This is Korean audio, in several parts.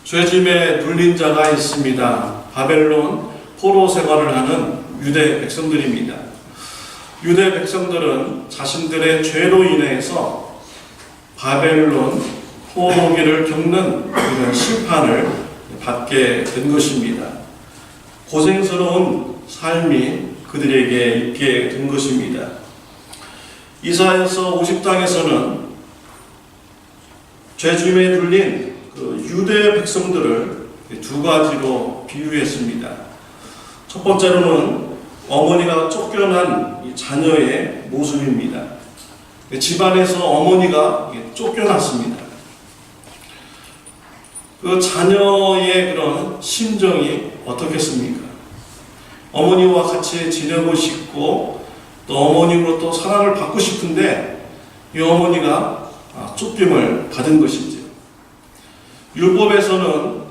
죄짐에 눌린 자가 있습니다. 바벨론 포로 생활을 하는 유대 백성들입니다. 유대 백성들은 자신들의 죄로 인해서 바벨론 포로기를 겪는 이런 심판을 받게 된 것입니다. 고생스러운 삶이 그들에게 있게 된 것입니다. 이사야서 50장에서는 죄짐에 눌린 그 유대 백성들을 두 가지로 비유했습니다. 첫 번째로는 어머니가 쫓겨난 자녀의 모습입니다. 집안에서 어머니가 쫓겨났습니다. 그 자녀의 그런 심정이 어떻겠습니까? 어머니와 같이 지내고 싶고 또 어머니로부터 사랑을 받고 싶은데 이 어머니가 쫓김을 받은 것이죠. 율법에서는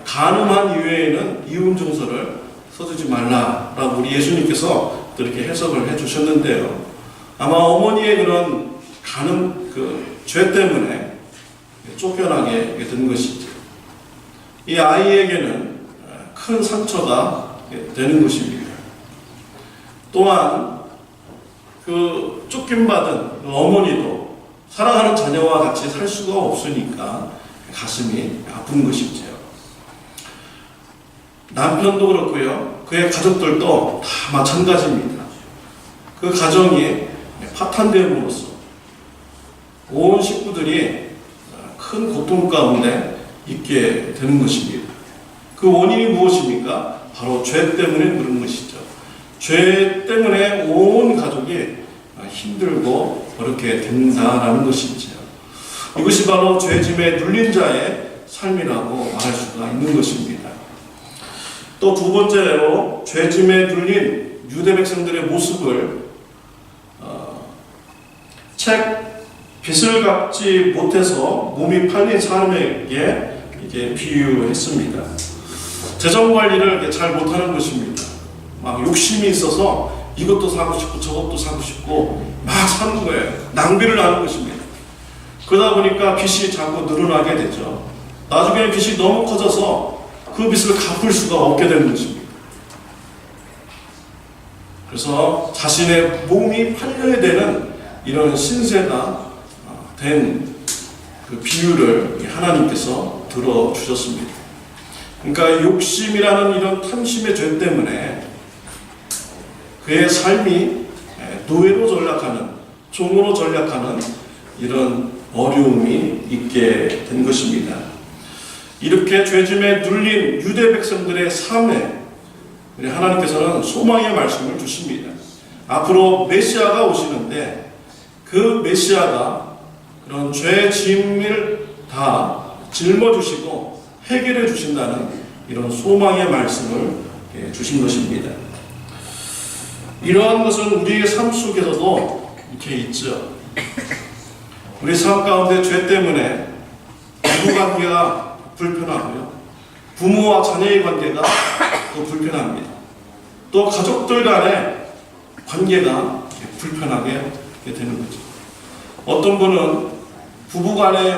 간음한 이외에는 이혼 증서를 써주지 말라라고 우리 예수님께서 이렇게 해석을 해주셨는데요. 아마 어머니의 그런 간음 죄 때문에 쫓겨나게 된 것이죠. 이 아이에게는 큰 상처가 되는 것입니다. 또한 그 쫓김받은 그 어머니도 사랑하는 자녀와 같이 살 수가 없으니까 가슴이 아픈 것이죠. 남편도 그렇고요. 그의 가족들도 다 마찬가지입니다. 그 가정이 파탄됨으로써 온 식구들이 큰 고통 가운데 있게 되는 것입니다. 그 원인이 무엇입니까? 바로 죄 때문에 그런 것이죠. 죄 때문에 온 가족이 힘들고 그렇게 된다라는 것이죠. 이것이 바로 죄짐에 눌린 자의 삶이라고 말할 수가 있는 것입니다. 또 두 번째로 죄짐에 눌린 유대 백성들의 모습을 빚을 갚지 못해서 몸이 팔린 사람에게 이게 비유했습니다. 재정 관리를 잘 못하는 것입니다. 막 욕심이 있어서 이것도 사고 싶고 저것도 사고 싶고 막 사는 거예요. 낭비를 하는 것입니다. 그러다 보니까 빚이 자꾸 늘어나게 되죠. 나중에 빚이 너무 커져서 그 빚을 갚을 수가 없게 되는 것입니다. 그래서 자신의 몸이 팔려야 되는 이런 신세가 된 그 비유를 하나님께서 들어주셨습니다. 그러니까 욕심이라는 이런 탐심의 죄 때문에 그의 삶이 노예로 전락하는, 종으로 전락하는 이런 어려움이 있게 된 것입니다. 이렇게 죄짐에 눌린 유대 백성들의 삶에 우리 하나님께서는 소망의 말씀을 주십니다. 앞으로 메시아가 오시는데 그 메시아가 그런 죄짐을 다 짊어주시고 해결해 주신다는 이런 소망의 말씀을 주신 것입니다. 이러한 것은 우리의 삶 속에서도 이렇게 있죠. 우리 삶 가운데 죄 때문에 부부관계가 불편하고요. 부모와 자녀의 관계가 또 불편합니다. 또 가족들 간의 관계가 불편하게 되는 거죠. 어떤 분은 부부간에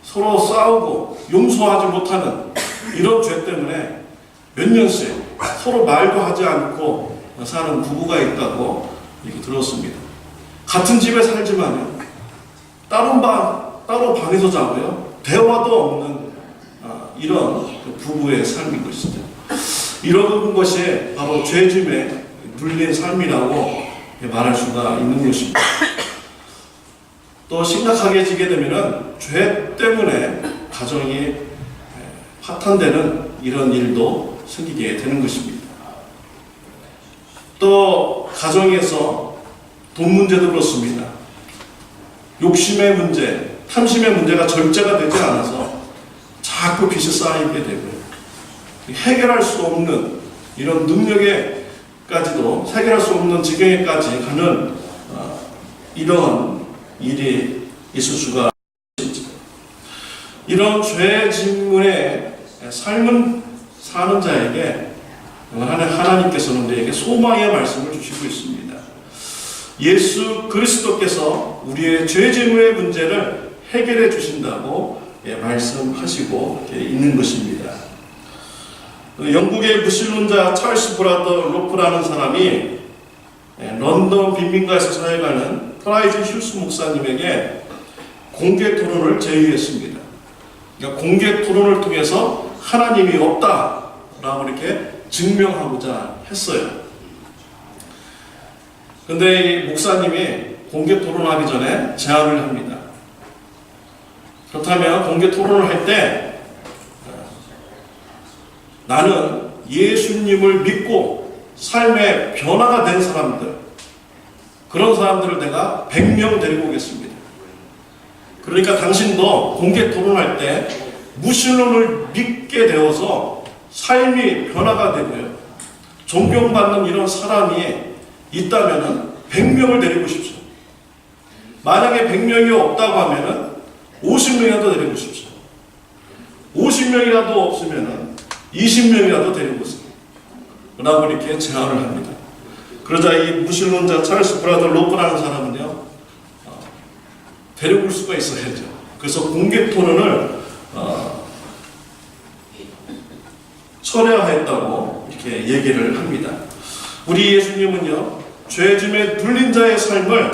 서로 싸우고 용서하지 못하는 이런 죄 때문에 몇 년씩 서로 말도 하지 않고 사는 부부가 있다고 얘기 들었습니다. 같은 집에 살지만요. 따로 방에서 자고요. 대화도 없는 이런 부부의 삶인 것이죠. 이런 것이 바로 죄짐에 눌린 삶이라고 말할 수가 있는 것입니다. 또 심각하게 지게 되면은 죄 때문에 가정이 파탄되는 이런 일도 생기게 되는 것입니다. 또 가정에서 돈 문제도 그렇습니다. 욕심의 문제, 탐심의 문제가 절제가 되지 않아서 자꾸 빚이 쌓이게 되고 해결할 수 없는 이런 능력에까지도 해결할 수 없는 지경에까지 가는 이러한 일이 있을 수가 있죠. 이런 죄 짓문의 삶을 사는 자에게 하나님께서는 우리에게 소망의 말씀을 주시고 있습니다. 예수 그리스도께서 우리의 죄 짓문의 문제를 해결해 주신다고 말씀하시고 있는 것입니다. 영국의 무신론자 찰스 브라더 로프라는 사람이 런던 빈민가에서 사역하는 프라이즈 휴스 목사님에게 공개 토론을 제의했습니다. 그러니까 공개 토론을 통해서 하나님이 없다라고 이렇게 증명하고자 했어요. 그런데 이 목사님이 공개 토론하기 전에 제안을 합니다. 그렇다면 공개 토론을 할 때 나는 예수님을 믿고 삶의 변화가 된 사람들, 그런 사람들을 내가 100명 데리고 오겠습니다. 그러니까 당신도 공개 토론할 때 무신론을 믿게 되어서 삶이 변화가 되고요, 존경받는 이런 사람이 있다면 100명을 데리고 오십시오. 만약에 100명이 없다고 하면 50명이라도 데리고 오십시오. 50명이라도 없으면 20명이라도 데리고 오세요. 라고 이렇게 제안을 합니다. 그러자 이 무신론자 찰스 브라더 로프라는 사람은요, 데리고 올 수가 있어야죠. 그래서 공개 토론을 철회하였다고 이렇게 얘기를 합니다. 우리 예수님은요, 죄짐에 눌린 자의 삶을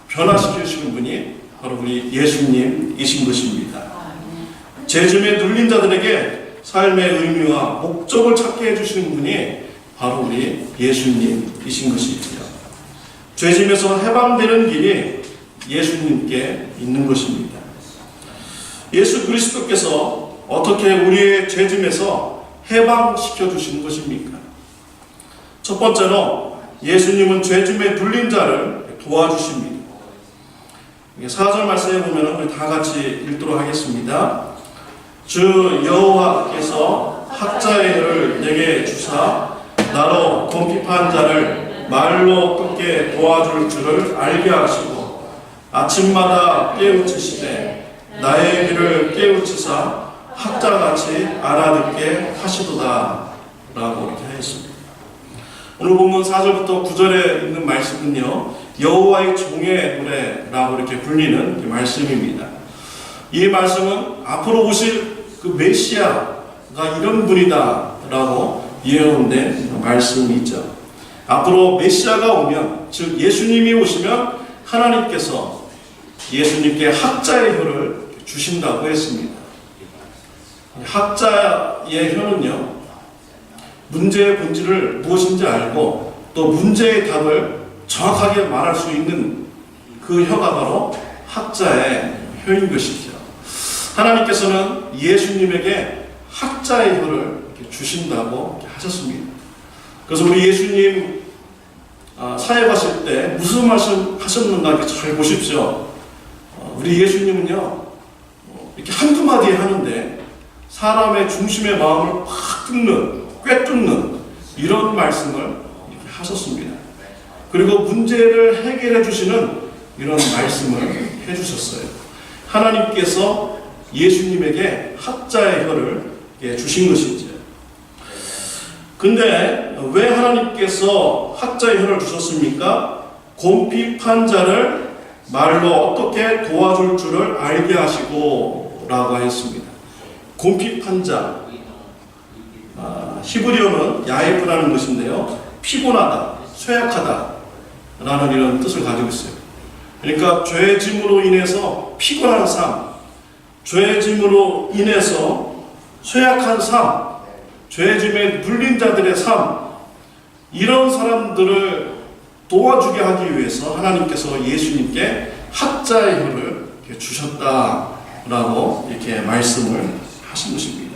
변화시키시는 분이 바로 우리 예수님이신 것입니다. 죄짐에 눌린 자들에게 삶의 의미와 목적을 찾게 해주시는 분이 바로 우리 예수님이신 것이지요. 죄짐에서 해방되는 길이 예수님께 있는 것입니다. 예수 그리스도께서 어떻게 우리의 죄짐에서 해방시켜 주시는 것입니까? 첫 번째로 예수님은 죄짐에 눌린 자를 도와주십니다. 4절 말씀에 보면 우리 다 같이 읽도록 하겠습니다. 주 여호와께서 학자의 혀를 내게 주사 나로 궁핍한 자를 말로 끊게 도와줄 줄을 알게 하시고 아침마다 깨우치시되 나의 귀를 깨우치사 학자같이 알아듣게 하시도다 라고 이렇게 하였습니다. 오늘 본문 4절부터 9절에 있는 말씀은요, 여호와의 종의 노래라고 이렇게 불리는 말씀입니다. 이 말씀은 앞으로 오실 그 메시아가 이런 분이다 라고 예언된 말씀이죠. 앞으로 메시아가 오면, 즉 예수님이 오시면 하나님께서 예수님께 학자의 혀를 주신다고 했습니다. 학자의 혀는요, 문제의 본질을 무엇인지 알고 또 문제의 답을 정확하게 말할 수 있는 그 혀가 바로 학자의 혀인 것이죠. 하나님께서는 예수님에게 학자의 혀를 주신다고 하셨습니다. 그래서 우리 예수님 사역하실 때 무슨 말씀 하셨는가 잘 보십시오. 우리 예수님은요, 이렇게 한두 마디 하는데 사람의 중심의 마음을 확 뜯는, 꿰뚫는 이런 말씀을 이렇게 하셨습니다. 그리고 문제를 해결해 주시는 이런 말씀을 해주셨어요. 하나님께서 예수님에게 학자의 혀를 주신 것이죠. 근데 왜 하나님께서 학자의 혀를 주셨습니까? 곰핍한 자를 말로 어떻게 도와줄 줄을 알게 하시고 라고 하였습니다. 곰핍한 자, 히브리어는 야에프라는 것인데요, 피곤하다, 쇠약하다 라는 이런 뜻을 가지고 있어요. 그러니까 죄짐으로 인해서 피곤한 삶, 죄짐으로 인해서 쇠약한 삶, 죄짐에 눌린 자들의 삶, 이런 사람들을 도와주게 하기 위해서 하나님께서 예수님께 학자의 혀를 주셨다라고 이렇게 말씀을 하신 것입니다.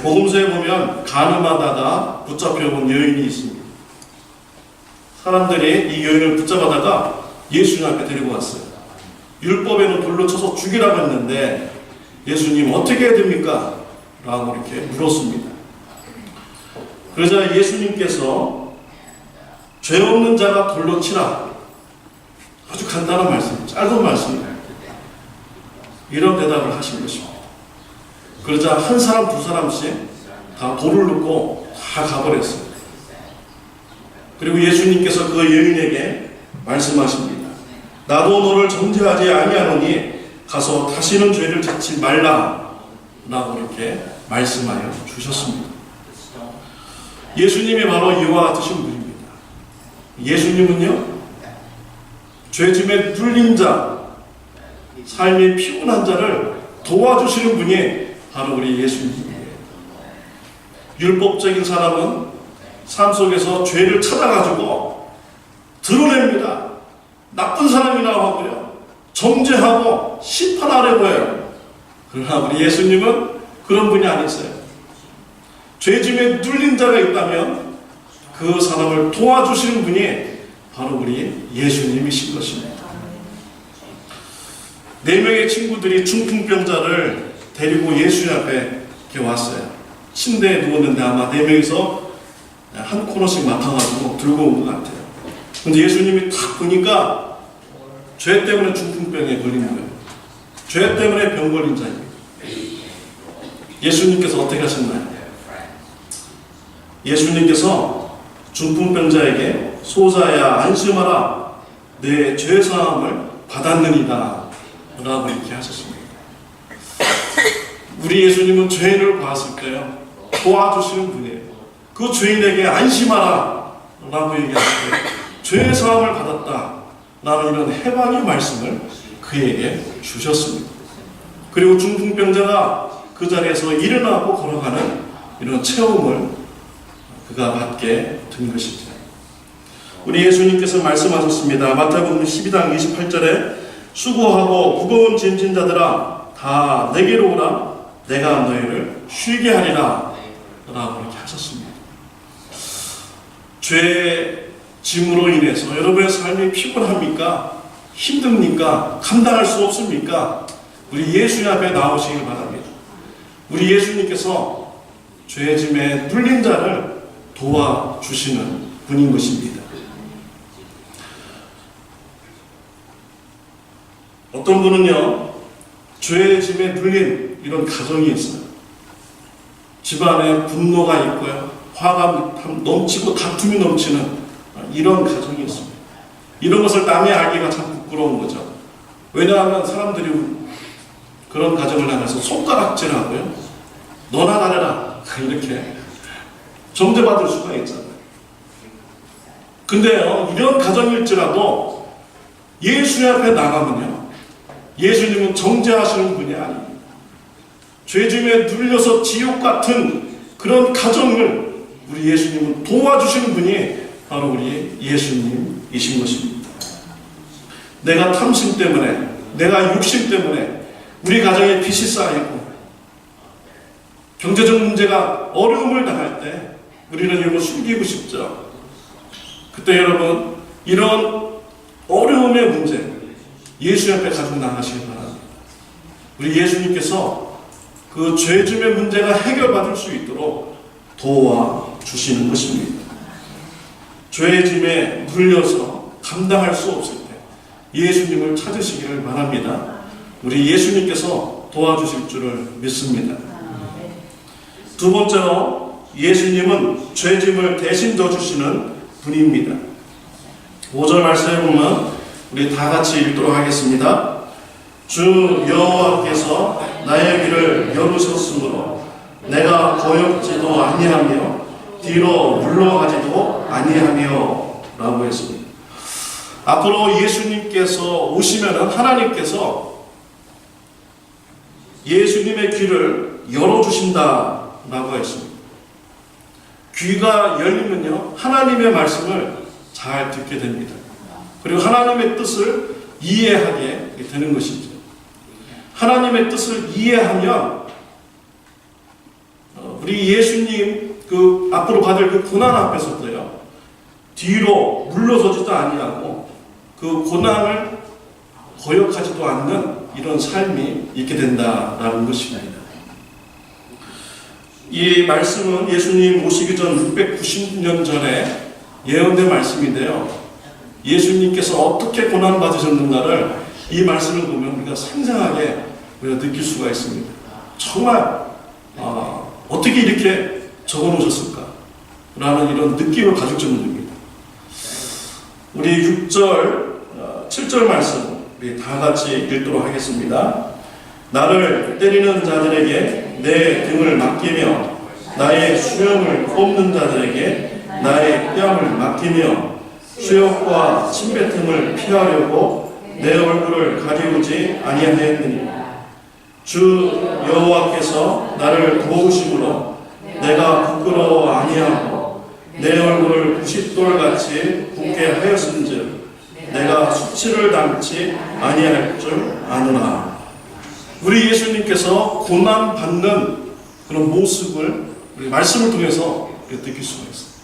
복음서에 보면 가늠하다가 붙잡혀온 여인이 있습니다. 사람들이 이 여인을 붙잡아다가 예수님 앞에 데리고 왔어요. 율법에는 돌로 쳐서 죽이라고 했는데 예수님 어떻게 해야 됩니까? 라고 이렇게 물었습니다. 그러자 예수님께서 죄 없는 자가 돌로 치라. 아주 간단한 말씀, 짧은 말씀입니다. 이런 대답을 하신 것입니다. 그러자 한 사람 두 사람씩 다 돌을 놓고 다 가버렸어요. 그리고 예수님께서 그 여인에게 말씀하십니다. 나도 너를 정죄하지 아니하노니 가서 다시는 죄를 짓지 말라 라고 이렇게 말씀하여 주셨습니다. 예수님이 바로 이와 같으신 분입니다. 예수님은요, 죄짐에 눌린 자, 삶이 피곤한 자를 도와주시는 분이 바로 우리 예수님이에요. 율법적인 사람은 삶 속에서 죄를 찾아가지고 드러냅니다. 나쁜 사람이라고 하고요, 정죄하고 심판하려고 해요. 그러나 우리 예수님은 그런 분이 아니세요. 죄짐에 눌린 자가 있다면 그 사람을 도와주시는 분이 바로 우리 예수님이신 것입니다. 4명의 친구들이 중풍병자를 데리고 예수 앞에 이렇게 왔어요. 침대에 누웠는데 아마 4명이서 한 코너씩 맡아가지고 들고 온 것 같아요. 근데 예수님이 딱 보니까 죄 때문에 중풍병에 걸린 거예요. 죄 때문에 병 걸린 자입니다. 예수님께서 어떻게 하셨나요? 예수님께서 중풍병자에게 소자야 안심하라, 내 죄사함을 받았느니라 라고 이렇게 하셨습니다. 우리 예수님은 죄인을 봤을 때요, 도와주시는 분이에요. 그 죄인에게 안심하라 라고 얘기하실 때 죄사함을 받았다 라는 이런 해방의 말씀을 그에게 주셨습니다. 그리고 중풍병자가 그 자리에서 일어나고 걸어가는 이런 체험을 그가 받게 된 것이죠. 우리 예수님께서 말씀하셨습니다. 마태복음 12장 28절에 수고하고 무거운 짐진 자들아 다 내게로 오라, 내가 너희를 쉬게 하리라 라고 이렇게 하셨습니다. 죄의 짐으로 인해서 여러분의 삶이 피곤합니까? 힘듭니까? 감당할 수 없습니까? 우리 예수님 앞에 나오시길 바랍니다. 우리 예수님께서 죄의 짐에 눌린 자를 도와주시는 분인 것입니다. 어떤 분은요, 죄의 짐에 눌린 이런 가정이 있어요. 집안에 분노가 있고요, 화가 넘치고 다툼이 넘치는 이런 가정이 있습니다. 이런 것을 남이 알기가 참 부끄러운 거죠. 왜냐하면 사람들이 그런 가정을 나가서 손가락질하고요, 너나 다르라 이렇게 정죄받을 수가 있잖아요. 근데요, 이런 가정일지라도 예수 앞에 나가면요, 예수님은 정죄하시는 분이 아닙니다. 죄짐에 눌려서 지옥 같은 그런 가정을 우리 예수님은 도와주시는 분이 바로 우리 예수님이신 것입니다. 내가 탐심 때문에, 내가 육신 때문에 우리 가정에 빚이 쌓이고 경제적 문제가 어려움을 당할 때 우리는 이런 걸 숨기고 싶죠. 그때 여러분, 이런 어려움의 문제 예수 앞에 가지고 나가시기 바랍니다. 우리 예수님께서 그 죄짐의 문제가 해결받을 수 있도록 도와주시는 것입니다. 죄의 짐에 눌려서 감당할 수 없을 때 예수님을 찾으시기를 바랍니다. 우리 예수님께서 도와주실 줄을 믿습니다. 두 번째로, 예수님은 죄짐을 대신 져주시는 분입니다. 5절 말씀에 보면 우리 다 같이 읽도록 하겠습니다. 주 여호와께서 나의 귀를 열으셨으므로 내가 거역지도 아니하며 뒤로 물러가지도 아니하며 라고 했습니다. 앞으로 예수님께서 오시면은 하나님께서 예수님의 귀를 열어주신다 라고 했습니다. 귀가 열리면요, 하나님의 말씀을 잘 듣게 됩니다. 그리고 하나님의 뜻을 이해하게 되는 것이죠. 하나님의 뜻을 이해하면 우리 예수님 그 앞으로 받을 그 고난 앞에서도요, 뒤로 물러서지도 아니하고 그 고난을 거역하지도 않는 이런 삶이 있게 된다라는 것입니다. 이 말씀은 예수님 오시기 전 690년 전에 예언된 말씀인데요, 예수님께서 어떻게 고난받으셨는가를 이 말씀을 보면 우리가 생생하게 우리가 느낄 수가 있습니다. 정말 어떻게 이렇게 적어놓으셨을까 라는 이런 느낌을 가질 정도입니다. 우리 6절, 7절 말씀 우리 다 같이 읽도록 하겠습니다. 나를 때리는 자들에게 내 등을 맡기며 나의 수염을 뽑는 자들에게 나의 뺨을 맡기며 수욕과 침뱉음을 피하려고 내 얼굴을 가리우지 아니하였느니 주 여호와께서 나를 도우심으로 내가 부끄러워 아니하고 내 얼굴을 부싯돌같이 붓게 하였은즉 내가 수치를 당치 아니할 줄 아노라. 우리 예수님께서 고난받는 그런 모습을 우리 말씀을 통해서 느낄 수가 있습니다.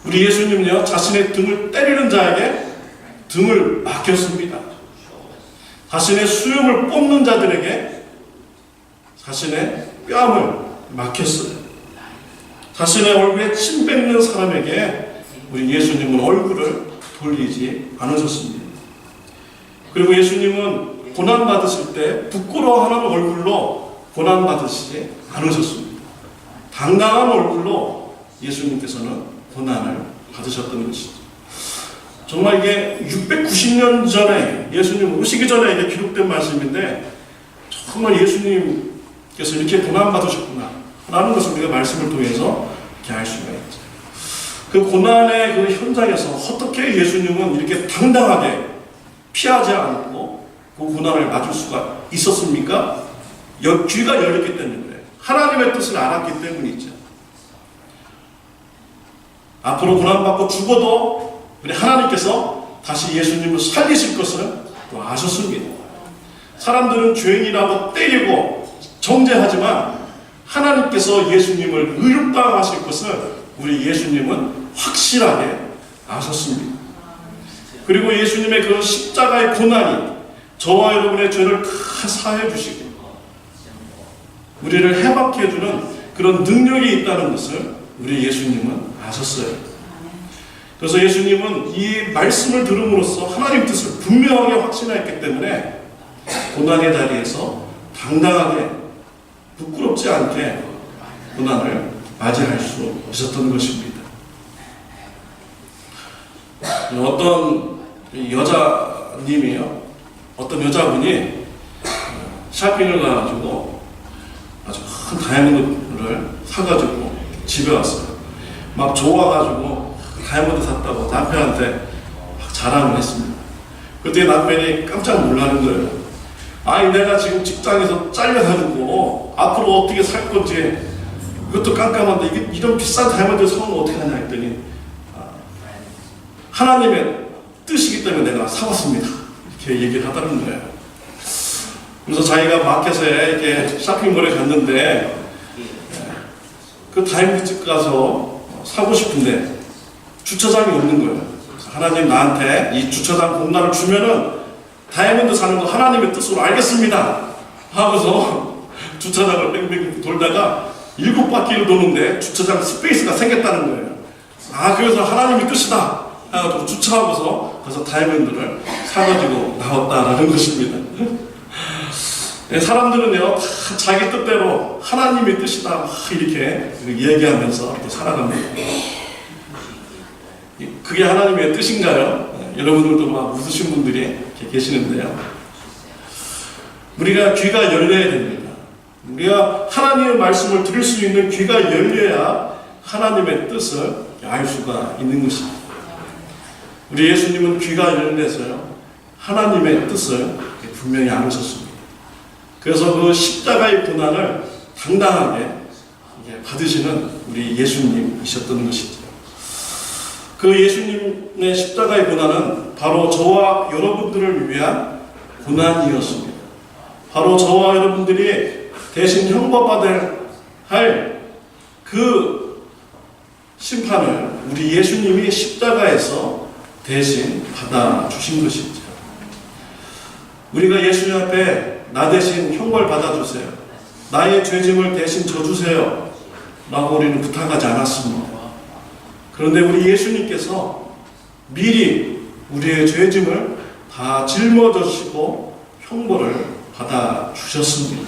우리 예수님은요, 자신의 등을 때리는 자에게 등을 맡겼습니다. 자신의 수염을 뽑는 자들에게 자신의 뺨을 맡겼어요. 자신의 얼굴에 침 뱉는 사람에게 우리 예수님은 얼굴을 돌리지 않으셨습니다. 그리고 예수님은 고난받으실 때 부끄러워하는 얼굴로 고난받으시지 않으셨습니다. 당당한 얼굴로 예수님께서는 고난을 받으셨던 것이죠. 정말 이게 690년 전에 예수님 오시기 전에 이게 기록된 말씀인데 정말 예수님께서 이렇게 고난받으셨구나 라는 것을 우리가 말씀을 통해서 이렇게 알 수가 있죠. 그 고난의 그 현장에서 어떻게 예수님은 이렇게 당당하게 피하지 않고 그 고난을 맞을 수가 있었습니까? 귀가 열렸기 때문에, 하나님의 뜻을 알았기 때문이죠. 앞으로 고난받고 죽어도 우리 하나님께서 다시 예수님을 살리실 것을 또 아셨습니다. 사람들은 죄인이라고 때리고 정죄하지만 하나님께서 예수님을 의롭다 하실 것을 우리 예수님은 확실하게 아셨습니다. 그리고 예수님의 그 십자가의 고난이 저와 여러분의 죄를 다 사해 주시고 우리를 해방케 해주는 그런 능력이 있다는 것을 우리 예수님은 아셨어요. 그래서 예수님은 이 말씀을 들음으로써 하나님 뜻을 분명하게 확신했기 때문에 고난의 자리에서 당당하게 부끄럽지 않게 고난을 맞이할 수 있었던 것입니다. 어떤 여자님이요, 어떤 여자분이 샤핑을 가가지고 아주 큰 다이아몬드를 사가지고 집에 왔어요. 막 좋아가지고 다이아몬드 샀다고 남편한테 막 자랑을 했습니다. 그때 남편이 깜짝 놀라는 거예요. 아니 내가 지금 직장에서 잘려가지고 앞으로 어떻게 살 건지 이것도 깜깜한데 이런 비싼 다이아몬드 사면 어떻게 하냐 했더니 하나님의 뜻이기 때문에 내가 사왔습니다. 이렇게 얘기를 하다는 거예요. 그래서 자기가 마켓에 이렇게 쇼핑몰에 갔는데 그 다이아몬드 집 가서 사고 싶은데 주차장이 없는 거예요. 그래서 하나님 나한테 이 주차장 공간을 주면은 다이아몬드 사는 거 하나님의 뜻으로 알겠습니다 하고서 주차장을 뺑뺑 돌다가 7바퀴를 도는데 주차장 스페이스가 생겼다는 거예요. 아, 그래서 하나님의 뜻이다 해가지고 주차하고서 그래서 다이아몬드를 사가지고 나왔다라는 것입니다. 사람들은요, 다 자기 뜻대로 하나님의 뜻이다 이렇게 얘기하면서 또 살아갑니다. 그게 하나님의 뜻인가요? 여러분들도 막 웃으신 분들이 계시는데요. 우리가 귀가 열려야 됩니다. 우리가 하나님의 말씀을 들을 수 있는 귀가 열려야 하나님의 뜻을 알 수가 있는 것입니다. 우리 예수님은 귀가 열려서요, 하나님의 뜻을 분명히 알으셨습니다. 그래서 그 십자가의 고난을 당당하게 받으시는 우리 예수님이셨던 것이죠. 그 예수님의 십자가의 고난은 바로 저와 여러분들을 위한 고난이었습니다. 바로 저와 여러분들이 대신 형벌받아야 할 그 심판을 우리 예수님이 십자가에서 대신 받아주신 것이죠. 우리가 예수님 앞에 나 대신 형벌 받아주세요, 나의 죄짐을 대신 져주세요 라고 우리는 부탁하지 않았습니다. 그런데 우리 예수님께서 미리 우리의 죄짐을 다 짊어지시고 형벌을 받아주셨습니다.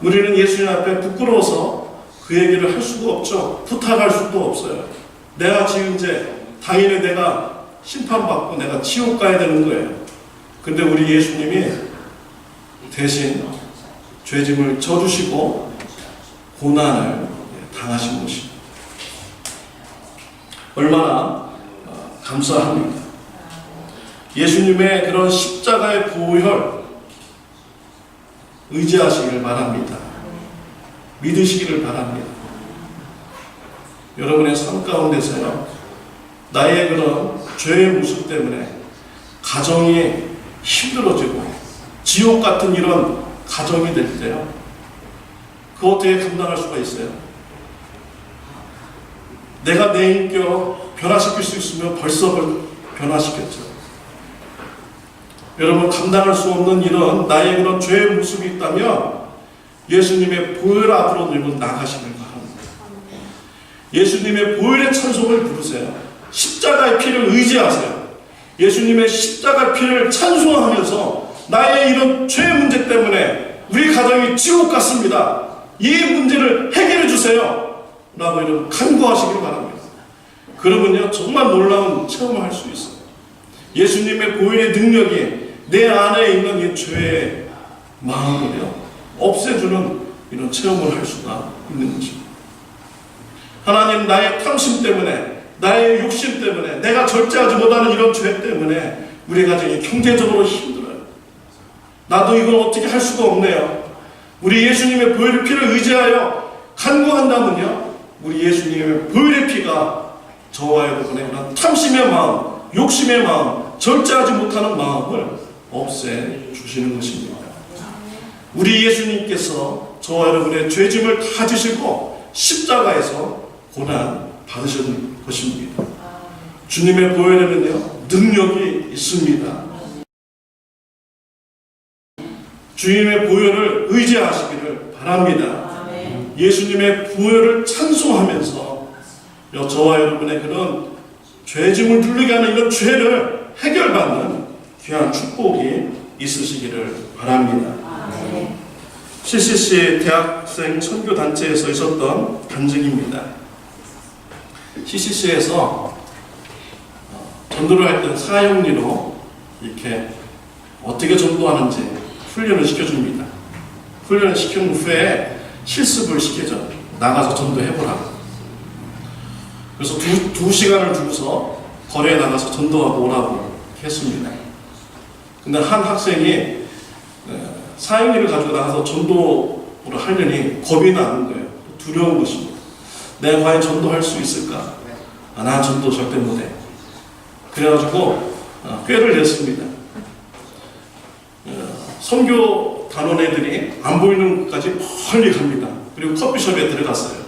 우리는 예수님 앞에 부끄러워서 그 얘기를 할 수가 없죠. 부탁할 수도 없어요. 내가 지은 죄 당연히 내가 심판받고 내가 지옥 가야 되는 거예요. 근데 우리 예수님이 대신 죄짐을 져주시고 고난을 당하신 것입니다. 얼마나 감사합니까? 예수님의 그런 십자가의 보혈 의지하시기를 바랍니다. 믿으시기를 바랍니다. 여러분의 삶 가운데서요, 나의 그런 죄의 모습 때문에 가정이 힘들어지고 지옥 같은 이런 가정이 될 때요, 그거 어떻게 감당할 수가 있어요? 내가 내 인격 변화시킬 수 있으면 벌써 변화시켰죠. 여러분, 감당할 수 없는 이런 나의 그런 죄의 모습이 있다면 예수님의 보혈 앞으로 들고 나가시길 바랍니다. 예수님의 보혈의 찬송을 부르세요. 십자가의 피를 의지하세요. 예수님의 십자가 피를 찬송하면서 나의 이런 죄의 문제 때문에 우리 가정이 지옥 같습니다. 이 문제를 해결해 주세요. 라고 이런 간구하시길 바랍니다. 그러면요, 정말 놀라운 체험을 할 수 있어요. 예수님의 보혈의 능력이 내 안에 있는 이 죄의 마음을요, 없애주는 이런 체험을 할 수가 있는 것입니다. 하나님, 나의 탐심 때문에, 나의 욕심 때문에, 내가 절제하지 못하는 이런 죄 때문에 우리 가정이 경제적으로 힘들어요. 나도 이걸 어떻게 할 수가 없네요. 우리 예수님의 보혈의 피를 의지하여 간구한다면요, 우리 예수님의 보혈의 피가 저와 여러분의 그런 탐심의 마음, 욕심의 마음, 절제하지 못하는 마음을 없애주시는 것입니다. 우리 예수님께서 저와 여러분의 죄짐을 다 지시고 십자가에서 고난 받으신 것입니다. 주님의 보혈에는요, 능력이 있습니다. 주님의 보혈을 의지하시기를 바랍니다. 예수님의 보혈을 찬송하면서 저와 여러분의 그런 죄짐을 누르게 하는 이런 죄를 해결받는 귀한 축복이 있으시기를 바랍니다. CCC 대학생 선교단체에서 있었던 간증입니다. CCC에서 전도를 할 때 사형리로 이렇게 어떻게 전도하는지 훈련을 시켜줍니다. 훈련을 시킨 후에 실습을 시켜줘. 나가서 전도해보라고. 그래서 두 시간을 두고서 거리에 나가서 전도하고 오라고 했습니다. 근데 한 학생이 사형리를 가지고 나가서 전도를 하려니 겁이 나는 거예요. 두려운 것입니다. 내가 과연 전도할 수 있을까? 난 전도 절대 못해. 그래가지고 꾀를 냈습니다. 선교 단원 애들이 안 보이는 곳까지 멀리 갑니다. 그리고 커피숍에 들어갔어요.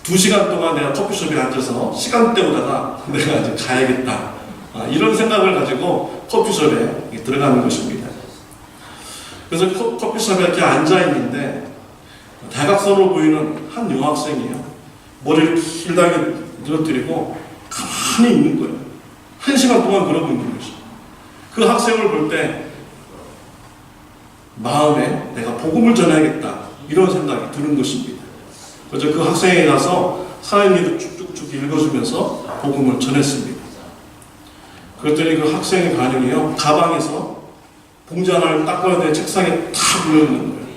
2시간 동안 내가 커피숍에 앉아서 시간대 보다가 내가 이제 가야겠다. 이런 생각을 가지고 커피숍에 들어가는 것입니다. 그래서 커피숍에 이렇게 앉아있는데 대각선으로 보이는 한 여학생이에요. 머리를 길다게 늘어뜨리고 가만히 있는 거예요. 1시간 동안 그러고 있는 것이죠. 그 학생을 볼 때 마음에 내가 복음을 전해야겠다, 이런 생각이 드는 것입니다. 그래서 그 학생에 가서 사인리를 쭉쭉쭉 읽어주면서 복음을 전했습니다. 그랬더니 그 학생의 반응이요, 가방에서 봉지 하나를 딱 꺼내 내 책상에 탁 올려놓는 거예요.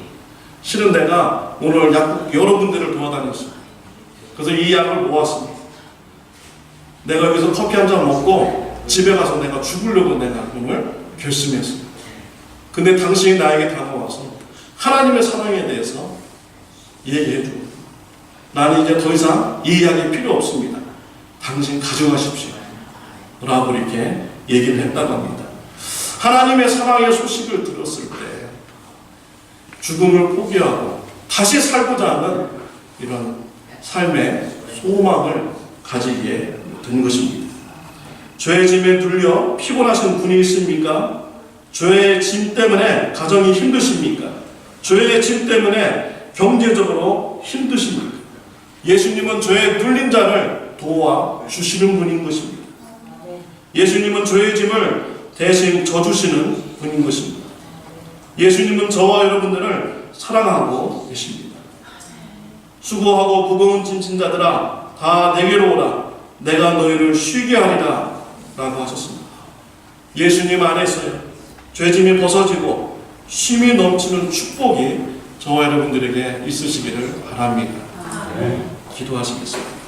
실은 내가 오늘 약국 여러 군데를 도와다녔습니다. 그래서 이 약을 모았습니다. 내가 여기서 커피 한 잔 먹고 집에 가서 내가 죽으려고 내가 오늘 결심했습니다. 근데 당신이 나에게 다가와서 하나님의 사랑에 대해서 얘기해줘. 나는 이제 더 이상 이 이야기 필요 없습니다. 당신 가져가십시오. 라고 이렇게 얘기를 했다고 합니다. 하나님의 사랑의 소식을 들었을 때 죽음을 포기하고 다시 살고자 하는 이런 삶의 소망을 가지게 된 것입니다. 죄의 짐에 눌려 피곤하신 분이 있습니까? 죄의 짐 때문에 가정이 힘드십니까? 죄의 짐 때문에 경제적으로 힘드십니까? 예수님은 죄에 눌린 자를 도와주시는 분인 것입니다. 예수님은 죄의 짐을 대신 져주시는 분인 것입니다. 예수님은 저와 여러분들을 사랑하고 계십니다. 수고하고 무거운 짐진 자들아 다 내게로 오라. 내가 너희를 쉬게 하리라 라고 하셨습니다. 예수님 안에서요, 죄짐이 벗어지고 쉼이 넘치는 축복이 저와 여러분들에게 있으시기를 바랍니다. 기도하시겠습니다.